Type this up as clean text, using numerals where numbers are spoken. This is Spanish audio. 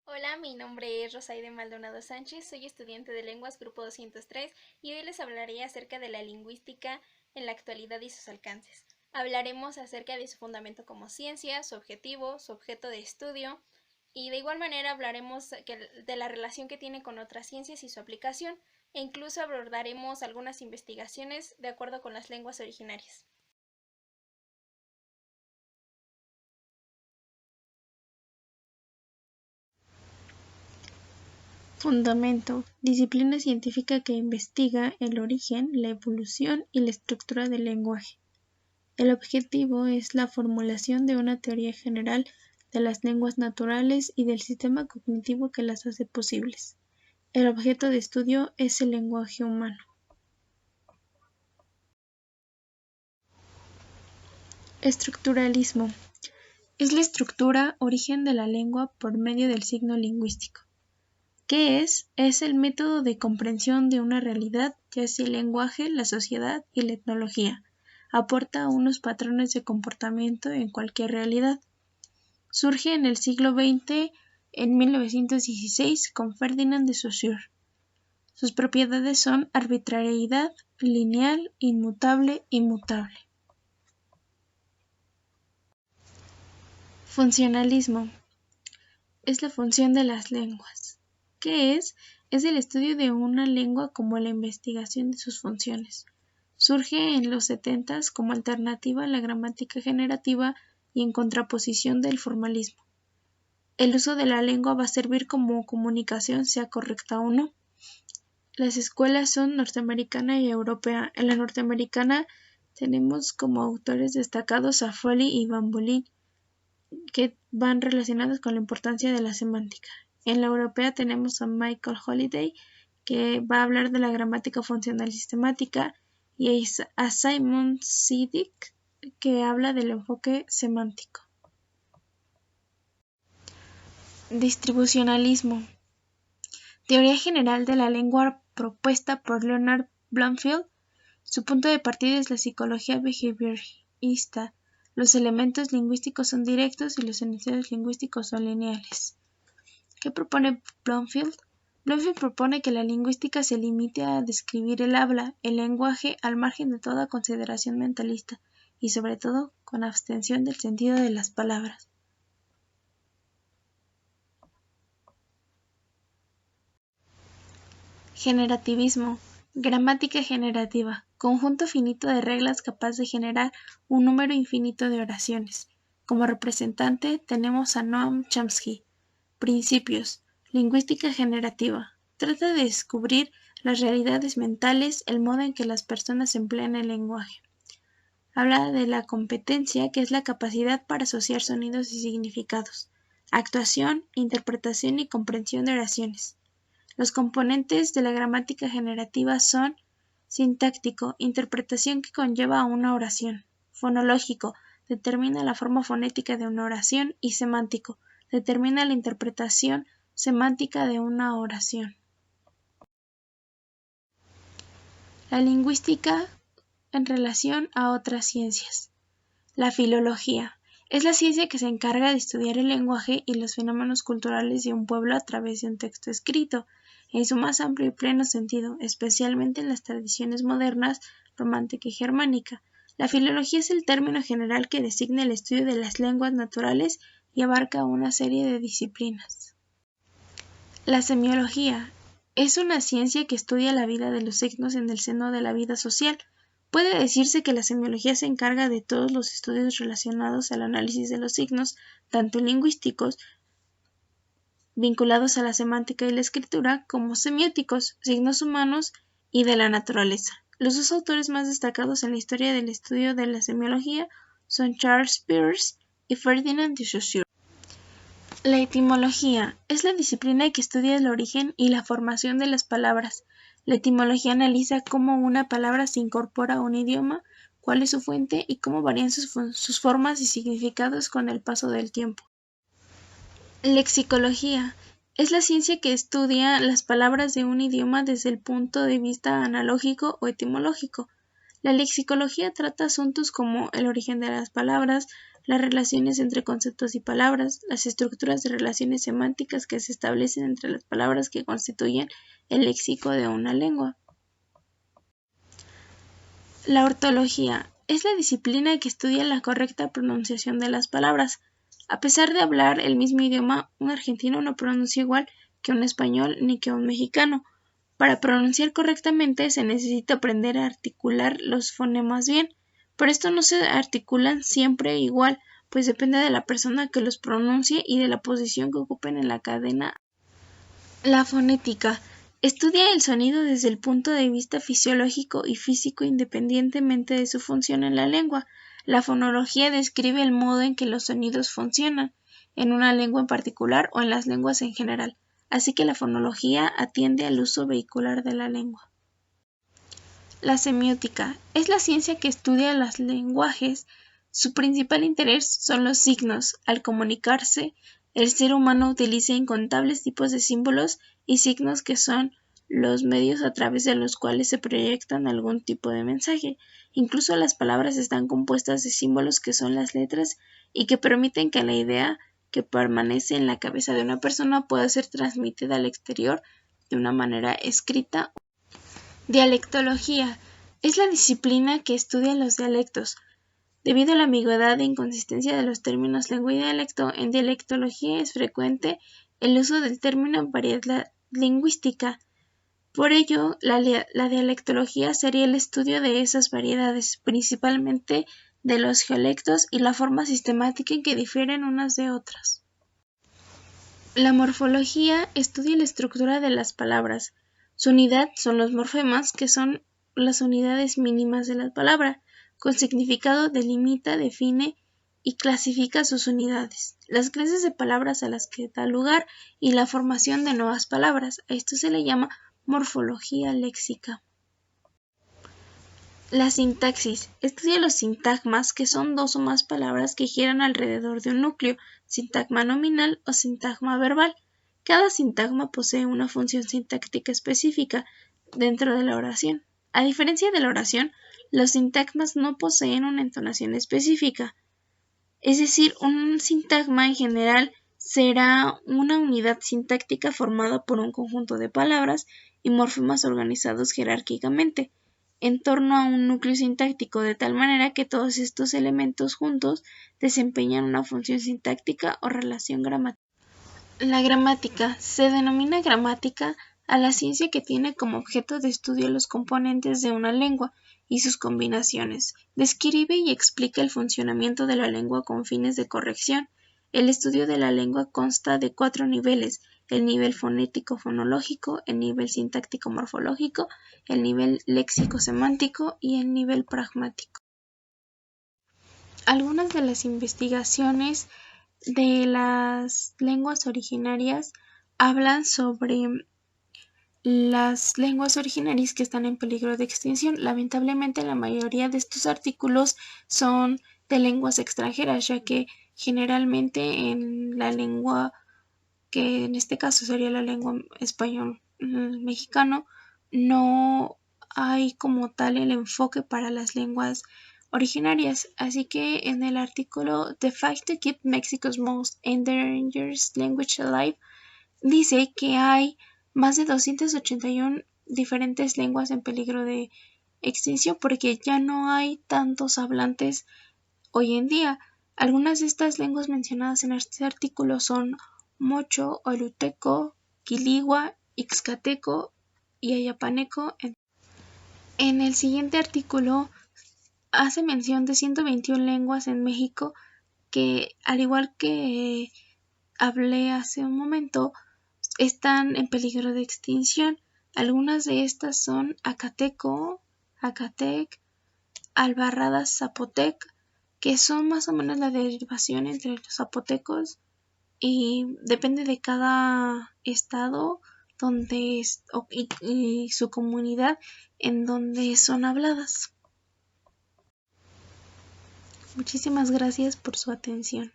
Hola, mi nombre es Rosaide Maldonado Sánchez, soy estudiante de Lenguas Grupo 203 y hoy les hablaré acerca de la lingüística en la actualidad y sus alcances. Hablaremos acerca de su fundamento como ciencia, su objetivo, su objeto de estudio y de igual manera hablaremos de la relación que tiene con otras ciencias y su aplicación e incluso abordaremos algunas investigaciones de acuerdo con las lenguas originarias. Fundamento: disciplina científica que investiga el origen, la evolución y la estructura del lenguaje. El objetivo es la formulación de una teoría general de las lenguas naturales y del sistema cognitivo que las hace posibles. El objeto de estudio es el lenguaje humano. Estructuralismo: es la estructura, origen de la lengua por medio del signo lingüístico. ¿Qué es? Es el método de comprensión de una realidad, ya sea el lenguaje, la sociedad y la etnología. Aporta unos patrones de comportamiento en cualquier realidad. Surge en el siglo XX, en 1916, con Ferdinand de Saussure. Sus propiedades son arbitrariedad, lineal, inmutable y mutable. Funcionalismo: es la función de las lenguas. ¿Qué es? Es el estudio de una lengua como la investigación de sus funciones. Surge en los 70 como alternativa a la gramática generativa y en contraposición del formalismo. El uso de la lengua va a servir como comunicación, sea correcta o no. Las escuelas son norteamericana y europea. En la norteamericana tenemos como autores destacados a Foley y Van Bolen, que van relacionados con la importancia de la semántica. En la europea tenemos a Michael Holiday, que va a hablar de la gramática funcional sistemática, y a Simon Sinek, que habla del enfoque semántico. Distribucionalismo: teoría general de la lengua propuesta por Leonard Bloomfield. Su punto de partida es la psicología behaviorista. Los elementos lingüísticos son directos y los enunciados lingüísticos son lineales. ¿Qué propone Bloomfield? Bloomfield propone que la lingüística se limite a describir el habla, el lenguaje, al margen de toda consideración mentalista, y sobre todo con abstención del sentido de las palabras. Generativismo: gramática generativa, conjunto finito de reglas capaz de generar un número infinito de oraciones. Como representante tenemos a Noam Chomsky. Principios: lingüística generativa. Trata de descubrir las realidades mentales, el modo en que las personas emplean el lenguaje. Habla de la competencia, que es la capacidad para asociar sonidos y significados. Actuación, interpretación y comprensión de oraciones. Los componentes de la gramática generativa son: sintáctico, interpretación que conlleva a una oración; fonológico, determina la forma fonética de una oración; y semántico, determina la interpretación semántica de una oración. La lingüística en relación a otras ciencias. La filología es la ciencia que se encarga de estudiar el lenguaje y los fenómenos culturales de un pueblo a través de un texto escrito, en su más amplio y pleno sentido, especialmente en las tradiciones modernas, romántica y germánica. La filología es el término general que designa el estudio de las lenguas naturales y abarca una serie de disciplinas. La semiología es una ciencia que estudia la vida de los signos en el seno de la vida social. Puede decirse que la semiología se encarga de todos los estudios relacionados al análisis de los signos, tanto lingüísticos, vinculados a la semántica y la escritura, como semióticos, signos humanos y de la naturaleza. Los dos autores más destacados en la historia del estudio de la semiología son Charles Peirce y Ferdinand de Saussure. La etimología es la disciplina que estudia el origen y la formación de las palabras. La etimología analiza cómo una palabra se incorpora a un idioma, cuál es su fuente y cómo varían sus formas y significados con el paso del tiempo. Lexicología es la ciencia que estudia las palabras de un idioma desde el punto de vista analógico o etimológico. La lexicología trata asuntos como el origen de las palabras, las relaciones entre conceptos y palabras, las estructuras de relaciones semánticas que se establecen entre las palabras que constituyen el léxico de una lengua. La ortología es la disciplina que estudia la correcta pronunciación de las palabras. A pesar de hablar el mismo idioma, un argentino no pronuncia igual que un español ni que un mexicano. Para pronunciar correctamente se necesita aprender a articular los fonemas bien, pero estos no se articulan siempre igual, pues depende de la persona que los pronuncie y de la posición que ocupen en la cadena. La fonética estudia el sonido desde el punto de vista fisiológico y físico independientemente de su función en la lengua. La fonología describe el modo en que los sonidos funcionan, en una lengua en particular o en las lenguas en general, así que la fonología atiende al uso vehicular de la lengua. La semiótica es la ciencia que estudia los lenguajes. Su principal interés son los signos. Al comunicarse, el ser humano utiliza incontables tipos de símbolos y signos que son los medios a través de los cuales se proyectan algún tipo de mensaje. Incluso las palabras están compuestas de símbolos que son las letras y que permiten que la idea que permanece en la cabeza de una persona pueda ser transmitida al exterior de una manera escrita. Dialectología es la disciplina que estudia los dialectos. Debido a la ambigüedad e inconsistencia de los términos lengua y dialecto, en dialectología es frecuente el uso del término variedad lingüística. Por ello, la dialectología sería el estudio de esas variedades, principalmente de los dialectos y la forma sistemática en que difieren unas de otras. La morfología estudia la estructura de las palabras. Su unidad son los morfemas, que son las unidades mínimas de la palabra. Con significado delimita, define y clasifica sus unidades, las clases de palabras a las que da lugar y la formación de nuevas palabras. A esto se le llama morfología léxica. La sintaxis estudia los sintagmas, que son dos o más palabras que giran alrededor de un núcleo, sintagma nominal o sintagma verbal. Cada sintagma posee una función sintáctica específica dentro de la oración. A diferencia de la oración, los sintagmas no poseen una entonación específica. Es decir, un sintagma en general será una unidad sintáctica formada por un conjunto de palabras y morfemas organizados jerárquicamente en torno a un núcleo sintáctico, de tal manera que todos estos elementos juntos desempeñan una función sintáctica o relación gramática. La gramática se denomina gramática a la ciencia que tiene como objeto de estudio los componentes de una lengua y sus combinaciones. Describe y explica el funcionamiento de la lengua con fines de corrección. El estudio de la lengua consta de 4 niveles: el nivel fonético-fonológico, el nivel sintáctico-morfológico, el nivel léxico-semántico y el nivel pragmático. Algunas de las investigaciones de las lenguas originarias hablan sobre las lenguas originarias que están en peligro de extinción. Lamentablemente, la mayoría de estos artículos son de lenguas extranjeras, ya que generalmente en la lengua, que en este caso sería la lengua español mexicano, no hay como tal el enfoque para las lenguas originarias. Así que en el artículo The Fight to Keep Mexico's Most Endangered Language Alive dice que hay más de 281 diferentes lenguas en peligro de extinción porque ya no hay tantos hablantes hoy en día. Algunas de estas lenguas mencionadas en este artículo son mocho, oluteco, quiligua, ixcateco y ayapaneco. En el siguiente artículo hace mención de 121 lenguas en México que, al igual que hablé hace un momento, están en peligro de extinción. Algunas de estas son acateco, acatec, albarradas zapotec, que son más o menos la derivación entre los zapotecos y depende de cada estado donde y su comunidad en donde son habladas. Muchísimas gracias por su atención.